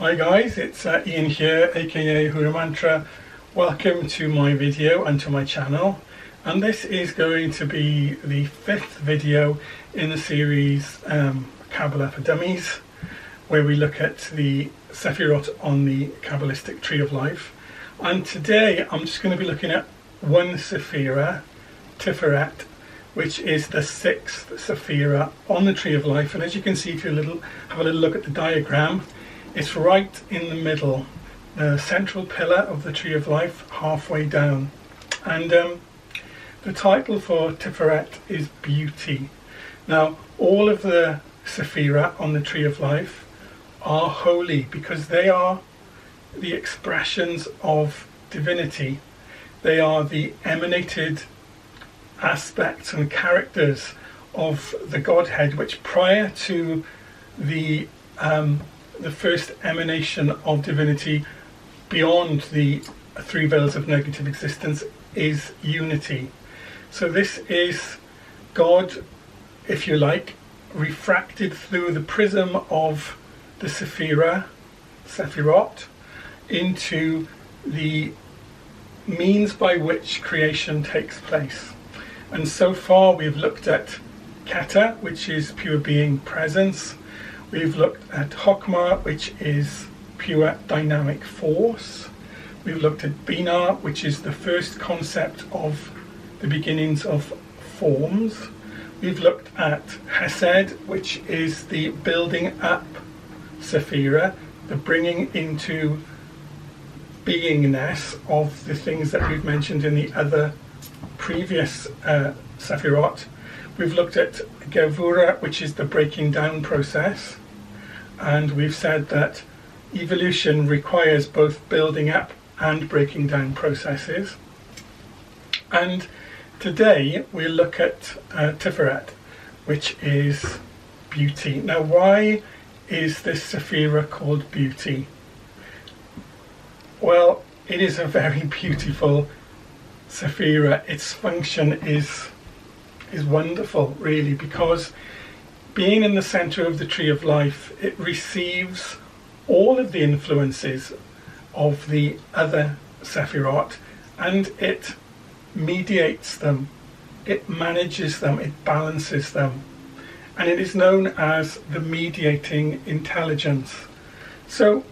Hi guys, it's Ian here, aka Hura Mantra. Welcome to my video and to my channel. And this is going to be the 5th video in the series Kabbalah for Dummies, where we look at the Sephiroth on the Kabbalistic Tree of Life. And today I'm just going to be looking at one Sephirah, Tiphareth, which is the 6th Sephirah on the Tree of Life. And as you can see, if you have a little look at the diagram, it's right in the middle, the central pillar of the Tree of Life, halfway down. And the title for Tiphareth is Beauty. Now, all of the Sephirah on the Tree of Life are holy because they are the expressions of divinity. They are the emanated aspects and characters of the Godhead, which prior to the first emanation of divinity beyond the 3 veils of negative existence is unity. So this is God, if you like, refracted through the prism of the Sephiroth, into the means by which creation takes place. And so far we've looked at Kata, which is pure being presence. We've looked at Chokmah, which is pure dynamic force. We've looked at Binah, which is the first concept of the beginnings of forms. We've looked at Hesed, which is the building up Sephirah, the bringing into beingness of the things that we've mentioned in the other previous Sephiroth. We've looked at Gevura, which is the breaking down process. And we've said that evolution requires both building up and breaking down processes. And today we'll look at Tiphareth, which is beauty. Now, why is this Sephirah called beauty? Well, it is a very beautiful Sephirah. Its function is wonderful, really, because being in the center of the Tree of Life, it receives all of the influences of the other Sephiroth, and it mediates them, it manages them, it balances them, and it is known as the mediating intelligence. So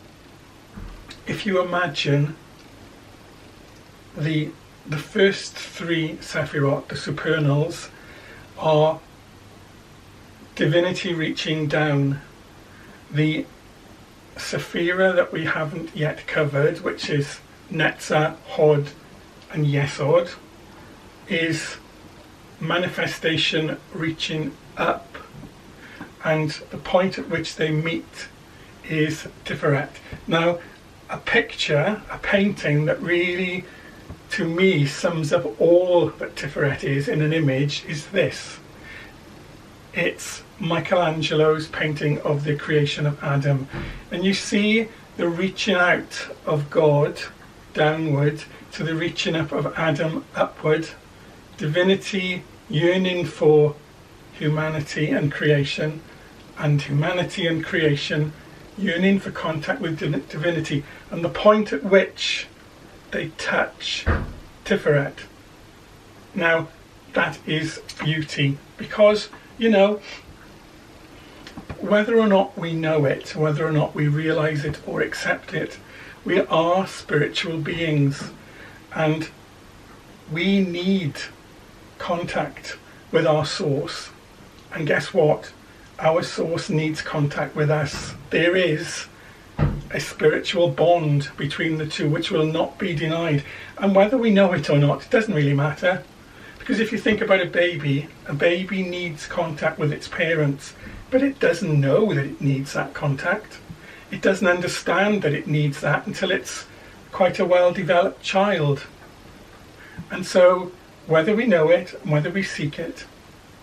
if you imagine the first 3 Sephiroth, the supernals, are divinity reaching down. The Sephirah that we haven't yet covered, which is Netzah, Hod and Yesod, is manifestation reaching up, and the point at which they meet is Tiphareth. Now, a picture, a painting that really, to me, sums up all that Tiphareth is in an image is this. It's Michelangelo's painting of the creation of Adam. And you see the reaching out of God downward to the reaching up of Adam upward. Divinity yearning for humanity and creation, and humanity and creation yearning for contact with divinity. And the point at which they touch Tiphareth. Now, that is beauty, because, you know, whether or not we know it, whether or not we realize it or accept it, we are spiritual beings, and we need contact with our source. And guess what? Our source needs contact with us. There is a spiritual bond between the two which will not be denied. And whether we know it or not, it doesn't really matter. Because if you think about a baby needs contact with its parents, but it doesn't know that it needs that contact. It doesn't understand that it needs that until it's quite a well-developed child. And so, whether we know it, whether we seek it,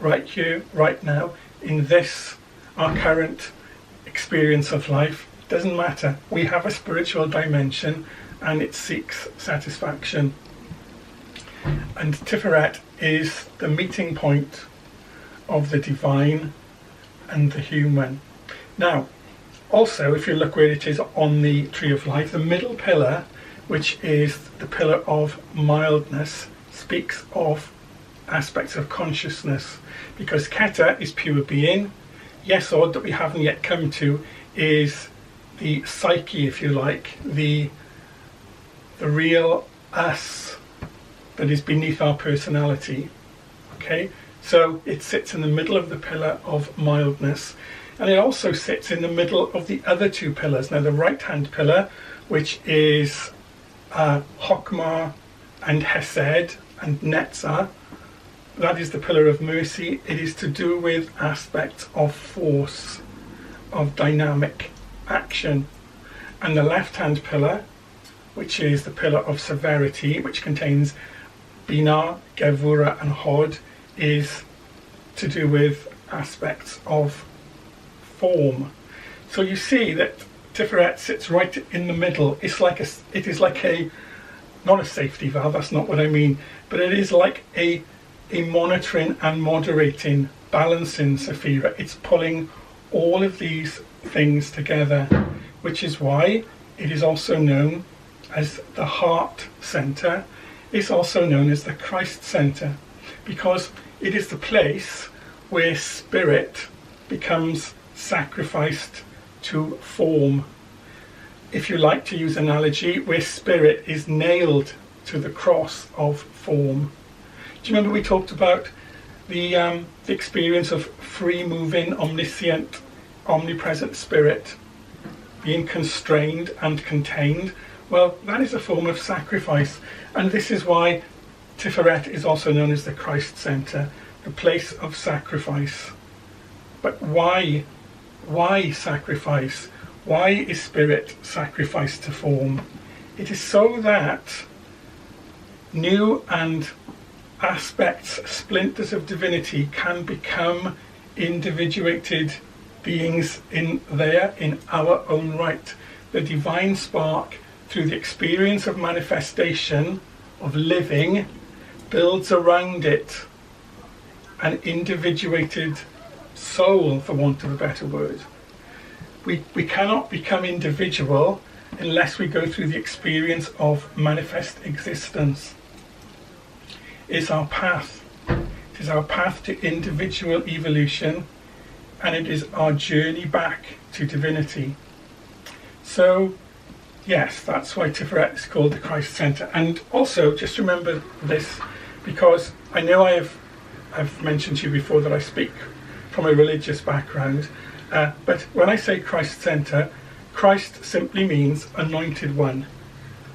right here, right now, in this, our current experience of life, doesn't matter. We have a spiritual dimension and it seeks satisfaction. And Tiphareth is the meeting point of the divine and the human. Now, Also, if you look where it is on the Tree of Life, the middle pillar, which is the pillar of mildness, speaks of aspects of consciousness, because Keta is pure being. Yesod, that we haven't yet come to, is the psyche, if you like, the real us that is beneath our personality. Okay, so it sits in the middle of the pillar of mildness, and it also sits in the middle of the other two pillars. Now, the right hand pillar, which is Chokmah and Hesed and Netzah, that is the pillar of mercy. It is to do with aspects of force, of dynamic action. And the left hand pillar, which is the pillar of severity, which contains Binah, Gevurah and Hod, is to do with aspects of form. So you see that Tiphareth sits right in the middle. It is like a, not a safety valve, that's not what I mean, but it is like a monitoring and moderating, balancing Sephirah. It's pulling all of these things together, which is why it is also known as the heart center. It's also known as the Christ center, because it is the place where spirit becomes sacrificed to form. If you like to use analogy, where spirit is nailed to the cross of form. Do you remember we talked about the experience of free moving, omniscient, omnipresent spirit being constrained and contained? Well, that is a form of sacrifice, and this is why Tiphareth is also known as the Christ center, the place of sacrifice. But why sacrifice? Why is spirit sacrificed to form? It is so that new and aspects, splinters of divinity, can become individuated beings in our own right. The divine spark, through the experience of manifestation, of living, builds around it an individuated soul, for want of a better word. We cannot become individual unless we go through the experience of manifest existence. It's our path. It is our path to individual evolution, and it is our journey back to divinity. So, yes, that's why Tiphareth is called the Christ Center. And also, just remember this, because I know I've mentioned to you before that I speak from a religious background, but when I say Christ Center, Christ simply means anointed one.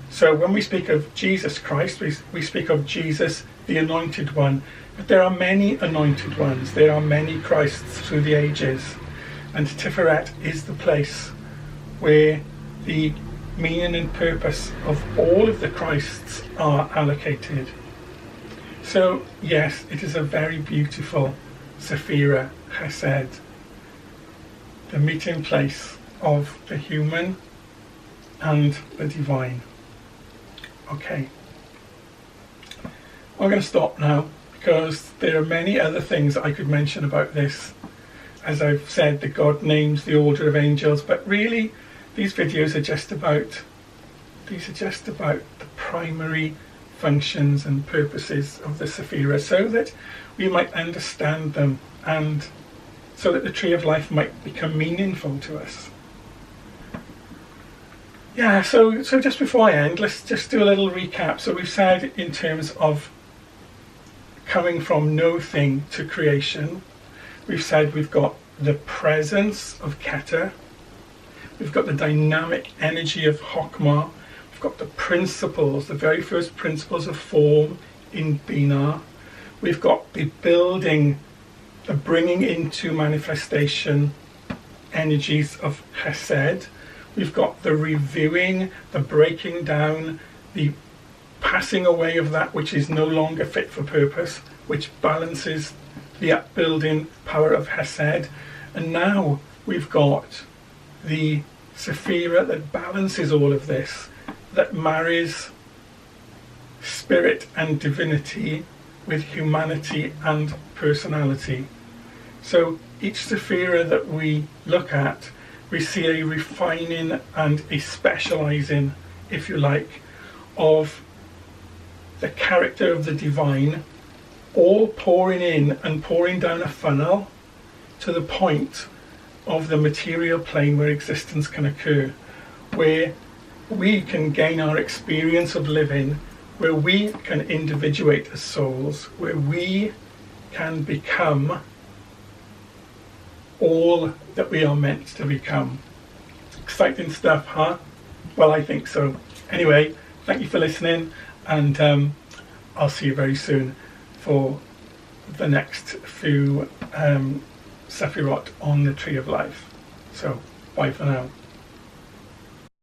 So when we speak of Jesus Christ, we speak of Jesus, the anointed one. But there are many anointed ones. There are many Christs through the ages. And Tiphareth is the place where the meaning and purpose of all of the Christs are allocated. So yes, it is a very beautiful Sephirah Chesed, the meeting place of the human and the divine. Okay, I'm going to stop now, because there are many other things I could mention about this. As I've said, the God names, the order of angels, but really these videos are just about the primary functions and purposes of the Sephirah, so that we might understand them, and so that the Tree of Life might become meaningful to us. Yeah, so just before I end, let's just do a little recap. So we've said, in terms of coming from no thing to creation, we've said we've got the presence of Keter, we've got the dynamic energy of Chokmah, we've got the principles, the very first principles of form in Binah, we've got the building, the bringing into manifestation energies of Chesed, we've got the reviewing, the breaking down, the passing away of that which is no longer fit for purpose, which balances the upbuilding power of Chesed. And now we've got the Sephirah that balances all of this, that marries spirit and divinity with humanity and personality. So each Sephirah that we look at we see a refining and a specializing, if you like, of the character of the divine, all pouring in and pouring down a funnel to the point of the material plane where existence can occur, where we can gain our experience of living, where we can individuate as souls, where we can become all that we are meant to become. Exciting stuff, huh? Well, I think so. Anyway, thank you for listening, and I'll see you very soon for the next few Sephiroth on the Tree of Life. So, bye for now.